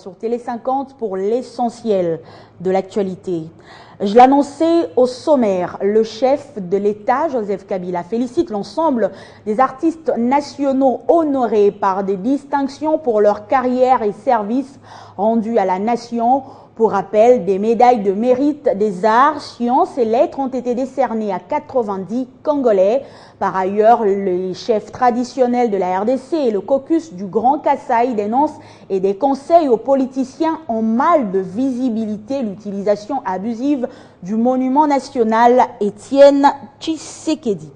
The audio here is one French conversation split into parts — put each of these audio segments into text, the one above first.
Sur Télé 50 pour l'essentiel de l'actualité. Je l'annonçais au sommaire, le chef de l'État, Joseph Kabila, félicite l'ensemble des artistes nationaux honorés par des distinctions pour leur carrière et services rendus à la nation. Pour rappel, des médailles de mérite des arts, sciences et lettres ont été décernées à 90 Congolais. Par ailleurs, les chefs traditionnels de la RDC et le caucus du Grand Kasaï dénoncent et des conseils aux politiciens en mal de visibilité l'utilisation abusive du monument national Étienne Tshisekedi.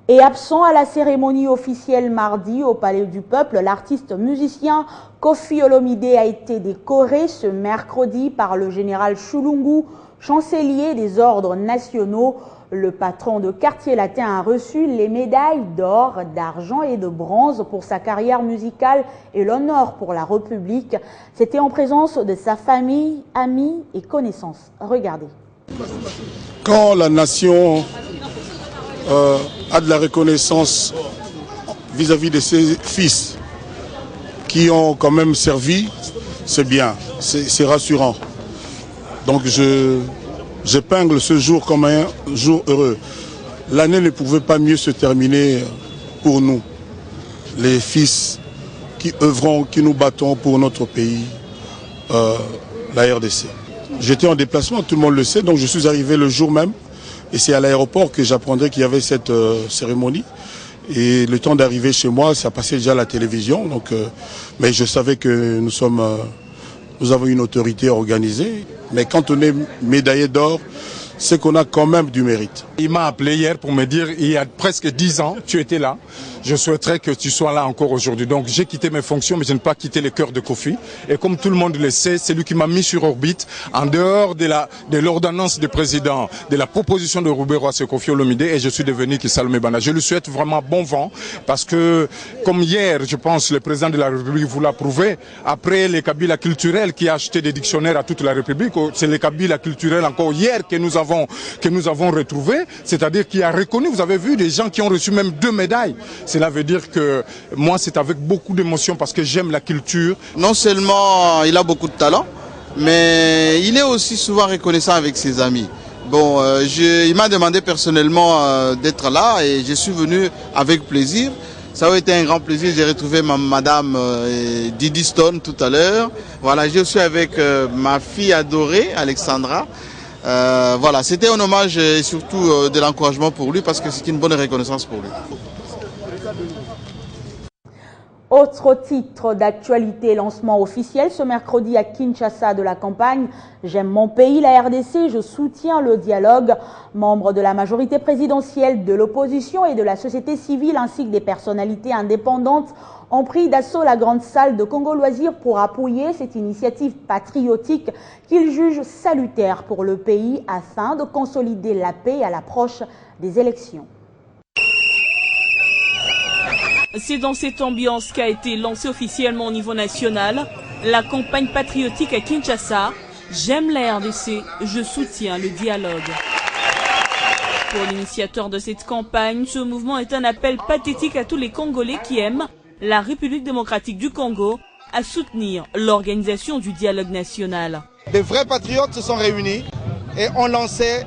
Et absent à la cérémonie officielle mardi au Palais du Peuple, l'artiste musicien Koffi Olomide a été décoré ce mercredi par le général Chulungu, chancelier des ordres nationaux. Le patron de Quartier Latin a reçu les médailles d'or, d'argent et de bronze pour sa carrière musicale et l'honneur pour la République. C'était en présence de sa famille, amis et connaissances. Regardez. Quand la nation a de la reconnaissance vis-à-vis de ses fils qui ont quand même servi, c'est bien, c'est rassurant. Donc j'épingle ce jour comme un jour heureux. L'année ne pouvait pas mieux se terminer pour nous, les fils qui œuvrons, qui nous battons pour notre pays, la RDC. J'étais en déplacement, tout le monde le sait, donc je suis arrivé le jour même. Et c'est à l'aéroport que j'apprendrai qu'il y avait cette cérémonie. Et le temps d'arriver chez moi, ça passait déjà à la télévision. Donc, mais je savais que nous avons une autorité organisée. Mais quand on est médaillé d'or, c'est qu'on a quand même du mérite. Il m'a appelé hier pour me dire, il y a presque 10 ans, tu étais là. Je souhaiterais que tu sois là encore aujourd'hui. Donc j'ai quitté mes fonctions, mais je n'ai pas quitté le cœur de Koffi. Et comme tout le monde le sait, c'est lui qui m'a mis sur orbite, en dehors de l'ordonnance du président, de la proposition de Roubaix-Roissy Koffi Olomide, et je suis devenu Kissalomé Banda. Je lui souhaite vraiment bon vent, parce que, comme hier, je pense, le président de la République vous l'a prouvé, après les Kabila culturels qui a acheté des dictionnaires à toute la République, c'est les Kabila culturels encore hier que nous avons retrouvés, c'est-à-dire qui a reconnu, vous avez vu, des gens qui ont reçu même 2 médailles. Cela veut dire que moi, c'est avec beaucoup d'émotion parce que j'aime la culture. Non seulement il a beaucoup de talent, mais il est aussi souvent reconnaissant avec ses amis. Bon, il m'a demandé personnellement d'être là et je suis venu avec plaisir. Ça a été un grand plaisir. J'ai retrouvé madame Didi Stone tout à l'heure. Voilà, je suis avec ma fille adorée, Alexandra. Voilà, c'était un hommage et surtout de l'encouragement pour lui parce que c'est une bonne reconnaissance pour lui. Autre titre d'actualité, lancement officiel ce mercredi à Kinshasa de la campagne « J'aime mon pays, la RDC, je soutiens le dialogue ». Membres de la majorité présidentielle, de l'opposition et de la société civile ainsi que des personnalités indépendantes ont pris d'assaut la grande salle de Congo Loisirs pour appuyer cette initiative patriotique qu'ils jugent salutaire pour le pays afin de consolider la paix à l'approche des élections. C'est dans cette ambiance qu'a été lancée officiellement au niveau national la campagne patriotique à Kinshasa. J'aime la RDC, je soutiens le dialogue. Pour l'initiateur de cette campagne, ce mouvement est un appel pathétique à tous les Congolais qui aiment la République démocratique du Congo à soutenir l'organisation du dialogue national. Des vrais patriotes se sont réunis et ont lancé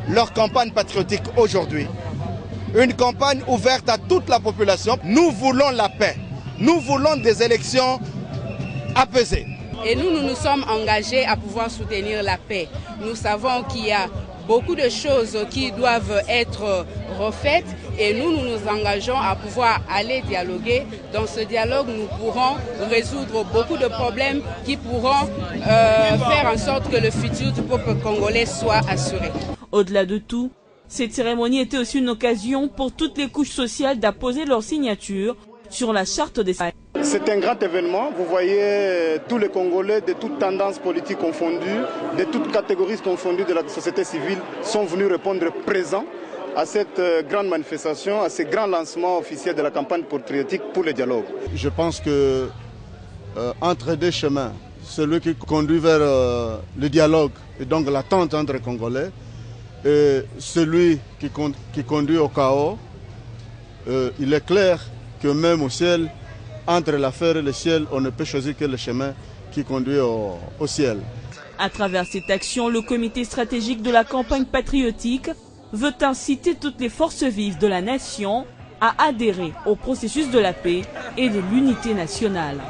leur campagne patriotique aujourd'hui. Une campagne ouverte à toute la population. Nous voulons la paix. Nous voulons des élections apaisées. Et nous nous sommes engagés à pouvoir soutenir la paix. Nous savons qu'il y a beaucoup de choses qui doivent être refaites et nous nous engageons à pouvoir aller dialoguer. Dans ce dialogue, nous pourrons résoudre beaucoup de problèmes qui pourront faire en sorte que le futur du peuple congolais soit assuré. Au-delà de tout, cette cérémonie était aussi une occasion pour toutes les couches sociales d'apposer leur signature sur la charte des... C'est un grand événement. Vous voyez tous les Congolais de toutes tendances politiques confondues, de toutes catégories confondues de la société civile sont venus répondre présents à cette grande manifestation, à ce grand lancement officiel de la campagne patriotique pour le dialogue. Je pense que entre deux chemins, celui qui conduit vers le dialogue et donc l'attente entre Congolais, et celui qui conduit au chaos, il est clair que même au ciel, entre la terre et le ciel, on ne peut choisir que le chemin qui conduit au ciel. À travers cette action, le comité stratégique de la campagne patriotique veut inciter toutes les forces vives de la nation à adhérer au processus de la paix et de l'unité nationale.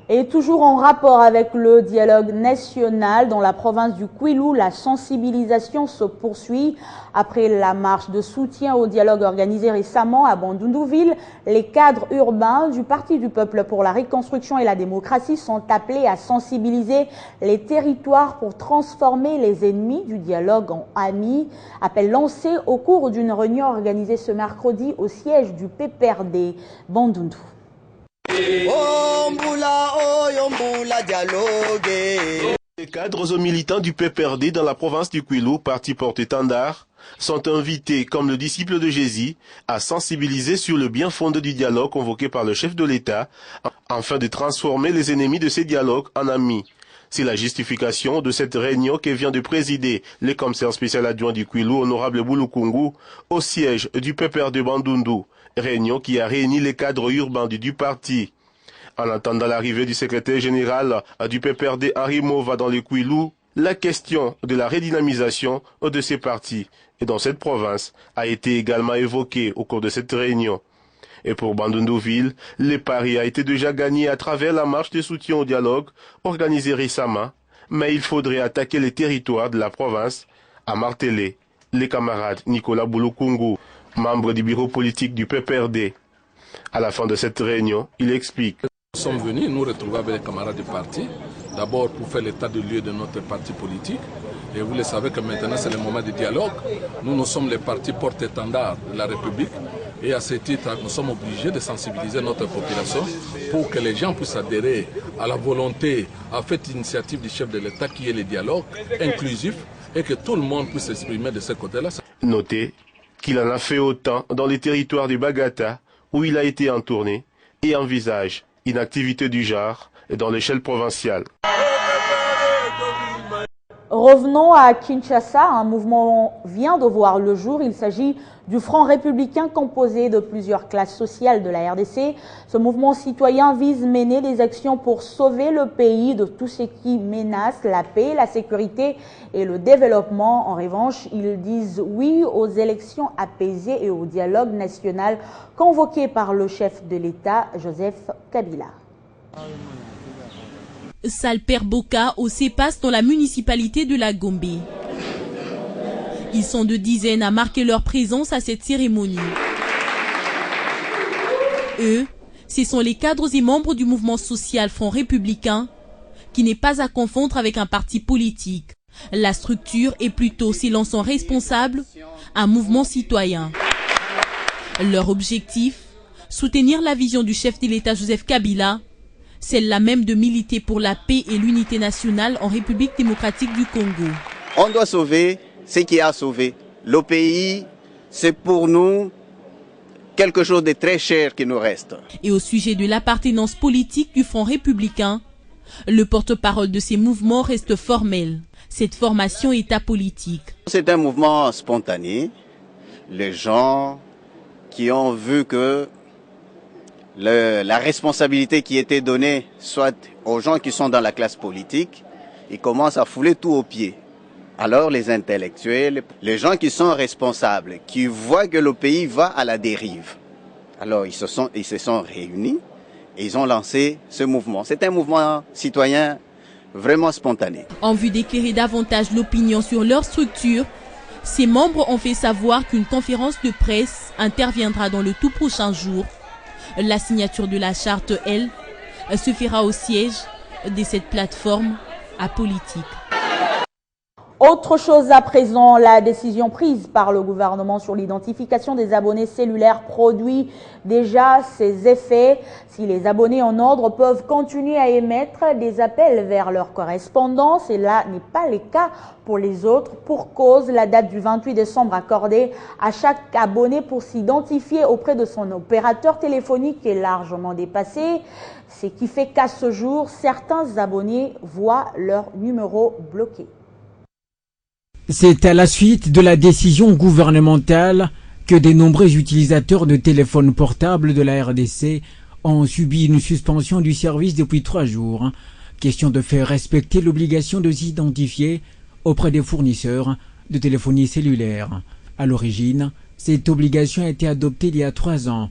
Et toujours en rapport avec le dialogue national, dans la province du Kwilu, la sensibilisation se poursuit. Après la marche de soutien au dialogue organisée récemment à Bandundu-Ville, les cadres urbains du Parti du Peuple pour la Reconstruction et la Démocratie sont appelés à sensibiliser les territoires pour transformer les ennemis du dialogue en amis. Appel lancé au cours d'une réunion organisée ce mercredi au siège du PPRD Bandundu. Les cadres et militants du PPRD dans la province du Kwilu, parti porte-étendard, sont invités, comme le disciple de Jésus, à sensibiliser sur le bien fondé du dialogue convoqué par le chef de l'État, afin de transformer les ennemis de ces dialogues en amis. C'est la justification de cette réunion que vient de présider le commissaire spécial adjoint du Kwilu, honorable Bulukungu, au siège du PPRD Bandundu, réunion qui a réuni les cadres urbains du parti. En attendant l'arrivée du secrétaire général du PPRD Henri Mova dans le Kwilu, la question de la redynamisation de ces partis et dans cette province a été également évoquée au cours de cette réunion. Et pour Bandundu-Ville, le pari a été déjà gagné à travers la marche de soutien au dialogue organisée récemment, mais il faudrait attaquer les territoires de la province, a martelé les camarades Nicolas Bulukungu, membre du bureau politique du PPRD. À la fin de cette réunion, il explique. Nous sommes venus nous retrouver avec les camarades du parti, d'abord pour faire l'état de lieu de notre parti politique. Et vous le savez que maintenant c'est le moment du dialogue. Nous sommes les partis porte-étendard de la République. Et à ce titre, nous sommes obligés de sensibiliser notre population pour que les gens puissent adhérer à la volonté, à cette initiative du chef de l'État qui est le dialogue inclusif et que tout le monde puisse s'exprimer de ce côté-là. Notez qu'il en a fait autant dans les territoires du Bagata où il a été en tournée et envisage une activité du genre dans l'échelle provinciale. Revenons à Kinshasa, un mouvement vient de voir le jour. Il s'agit du Front républicain composé de plusieurs classes sociales de la RDC. Ce mouvement citoyen vise à mener des actions pour sauver le pays de tout ce qui menace la paix, la sécurité et le développement. En revanche, ils disent oui aux élections apaisées et au dialogue national convoqué par le chef de l'État, Joseph Kabila. Salper Boka au CEPAS dans la municipalité de la Gombe. Ils sont de dizaines à marquer leur présence à cette cérémonie. Eux, ce sont les cadres et membres du mouvement social Front républicain, qui n'est pas à confondre avec un parti politique. La structure est plutôt, s'ils en sont responsables, un mouvement citoyen. Leur objectif, soutenir la vision du chef de l'État Joseph Kabila, celle-là même de militer pour la paix et l'unité nationale en République démocratique du Congo. On doit sauver ce qui a sauvé. Le pays, c'est pour nous quelque chose de très cher qui nous reste. Et au sujet de l'appartenance politique du Front républicain, le porte-parole de ces mouvements reste formel. Cette formation est apolitique. C'est un mouvement spontané. Les gens qui ont vu que la responsabilité qui était donnée soit aux gens qui sont dans la classe politique, ils commencent à fouler tout aux pieds. Alors les intellectuels, les gens qui sont responsables, qui voient que le pays va à la dérive, alors ils se sont réunis et ils ont lancé ce mouvement. C'est un mouvement citoyen vraiment spontané. En vue d'éclairer davantage l'opinion sur leur structure, ces membres ont fait savoir qu'une conférence de presse interviendra dans le tout prochain jour. La signature de la charte, elle, se fera au siège de cette plateforme apolitique. Autre chose à présent, la décision prise par le gouvernement sur l'identification des abonnés cellulaires produit déjà ses effets. Si les abonnés en ordre peuvent continuer à émettre des appels vers leur correspondant, cela n'est pas le cas pour les autres. Pour cause, la date du 28 décembre accordée à chaque abonné pour s'identifier auprès de son opérateur téléphonique est largement dépassée. Ce qui fait qu'à ce jour, certains abonnés voient leur numéro bloqué. C'est à la suite de la décision gouvernementale que de nombreux utilisateurs de téléphones portables de la RDC ont subi une suspension du service depuis 3 jours. Question de faire respecter l'obligation de s'identifier auprès des fournisseurs de téléphonie cellulaire. À l'origine, cette obligation a été adoptée il y a 3 ans.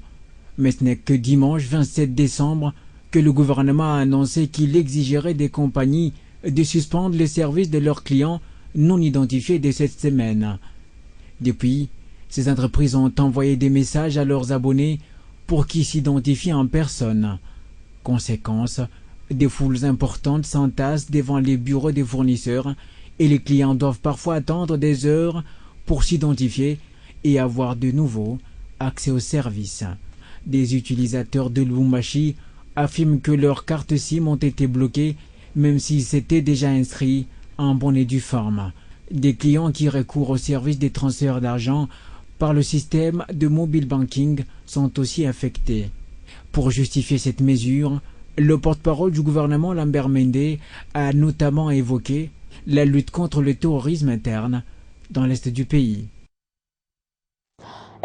Mais ce n'est que dimanche 27 décembre que le gouvernement a annoncé qu'il exigerait des compagnies de suspendre les services de leurs clients non identifiés dès cette semaine. Depuis, ces entreprises ont envoyé des messages à leurs abonnés pour qu'ils s'identifient en personne. Conséquence, des foules importantes s'entassent devant les bureaux des fournisseurs et les clients doivent parfois attendre des heures pour s'identifier et avoir de nouveau accès au service. Des utilisateurs de Lubumbashi affirment que leurs cartes SIM ont été bloquées même s'ils s'étaient déjà inscrits en bonne et due forme. Des clients qui recourent au service des transferts d'argent par le système de mobile banking sont aussi affectés. Pour justifier cette mesure, le porte-parole du gouvernement Lambert Mende a notamment évoqué la lutte contre le terrorisme interne dans l'est du pays.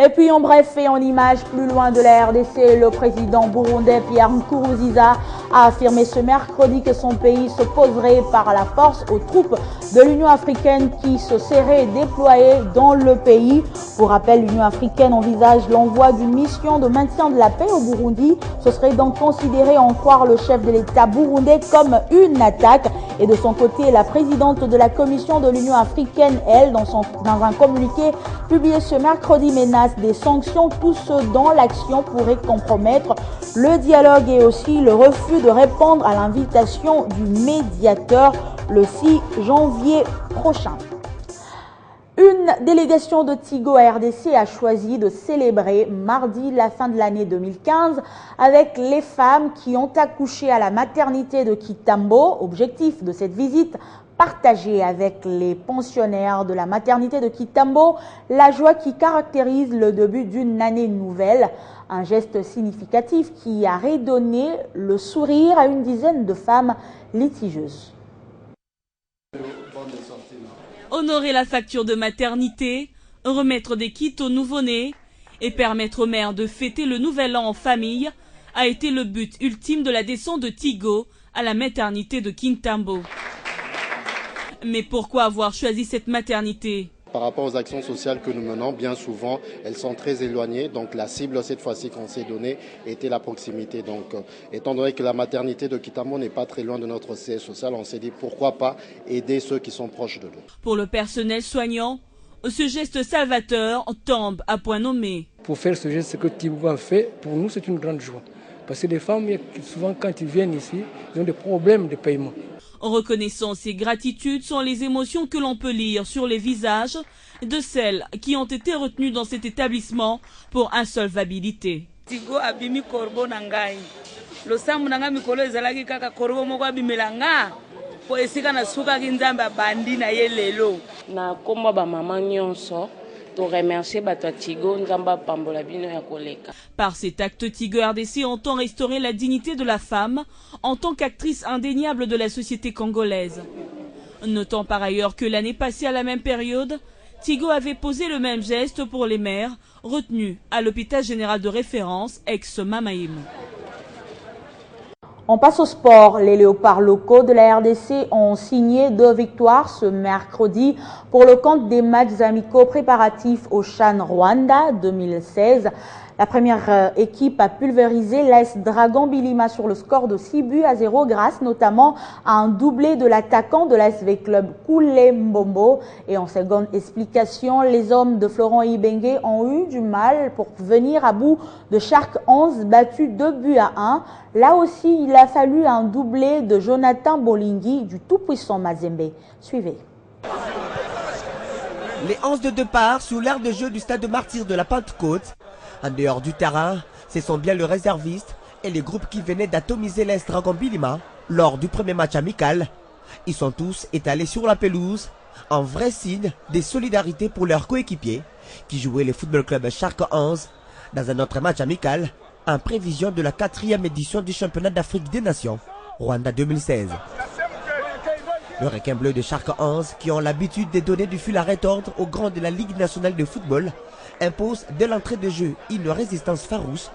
Et puis en bref et en image, plus loin de la RDC, le président burundais Pierre Nkurunziza a affirmé ce mercredi que son pays s'opposerait par la force aux troupes de l'Union africaine qui se seraient déployées dans le pays. Pour rappel, l'Union africaine envisage l'envoi d'une mission de maintien de la paix au Burundi. Ce serait donc considéré en croire le chef de l'État burundais comme une attaque. Et de son côté, la présidente de la commission de l'Union africaine, elle, dans un communiqué publié ce mercredi, menace des sanctions, tout ce dont l'action pourrait compromettre le dialogue et aussi le refus de répondre à l'invitation du médiateur le 6 janvier prochain. Une délégation de Tigo à RDC a choisi de célébrer mardi la fin de l'année 2015 avec les femmes qui ont accouché à la maternité de Kitambo. Objectif de cette visite, partager avec les pensionnaires de la maternité de Kitambo la joie qui caractérise le début d'une année nouvelle. Un geste significatif qui a redonné le sourire à une dizaine de femmes litigieuses. Honorer la facture de maternité, remettre des kits aux nouveau-nés et permettre aux mères de fêter le nouvel an en famille a été le but ultime de la descente de Tigo à la maternité de Kintambo. Mais pourquoi avoir choisi cette maternité ? Par rapport aux actions sociales que nous menons, bien souvent, elles sont très éloignées. Donc la cible, cette fois-ci, qu'on s'est donnée, était la proximité. Donc, étant donné que la maternité de Kitambo n'est pas très loin de notre siège social, on s'est dit pourquoi pas aider ceux qui sont proches de nous. Pour le personnel soignant, ce geste salvateur tombe à point nommé. Pour faire ce geste, ce que Tigo a fait, pour nous, c'est une grande joie. Parce que les femmes, souvent, quand ils viennent ici, ils ont des problèmes de paiement. Reconnaissance et gratitude sont les émotions que l'on peut lire sur les visages de celles qui ont été retenues dans cet établissement pour insolvabilité. Tigo abimi korbo nangai. Lo samu nanga mikolo ezalaki kaka korbo moko abimelanga. Po esika na suka kinzamba bandi na yelelo. Na komba ba mama nyonso. Par cet acte, Tigo RDC entend restaurer la dignité de la femme en tant qu'actrice indéniable de la société congolaise. Notant par ailleurs que l'année passée à la même période, Tigo avait posé le même geste pour les mères retenues à l'hôpital général de référence ex-Mamaïm. On passe au sport. Les léopards locaux de la RDC ont signé 2 victoires ce mercredi pour le compte des matchs amicaux préparatifs au CHAN Rwanda 2016. La première équipe a pulvérisé l'AS Dragon Bilima sur le score de 6-0 grâce notamment à un doublé de l'attaquant de l'ASV Club Koulé Mbombo. Et en seconde explication, les hommes de Florent Ibenge ont eu du mal pour venir à bout de Shark 11 battu 2-1. Là aussi, il a fallu un doublé de Jonathan Bolingui du tout-puissant Mazembe. Suivez. Les 11 de départ sous l'aire de jeu du stade de Martyrs de la Pentecôte. En dehors du terrain, ce sont bien le réserviste et les groupes qui venaient d'atomiser l'AS Dragon Bilima lors du premier match amical. Ils sont tous étalés sur la pelouse, un vrai signe de solidarité pour leurs coéquipiers qui jouaient le football club Shark 11 dans un autre match amical en prévision de la 4e édition du championnat d'Afrique des Nations, Rwanda 2016. Le requin bleu de Shark 11, qui ont l'habitude de donner du fil à retordre aux grands de la Ligue nationale de football, impose dès l'entrée de jeu une résistance farouche,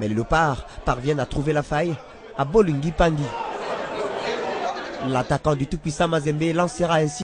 Mais les Léopards parviennent à trouver la faille à Bolungi Pandi. L'attaquant du tout-puissant Mazembe lancera ainsi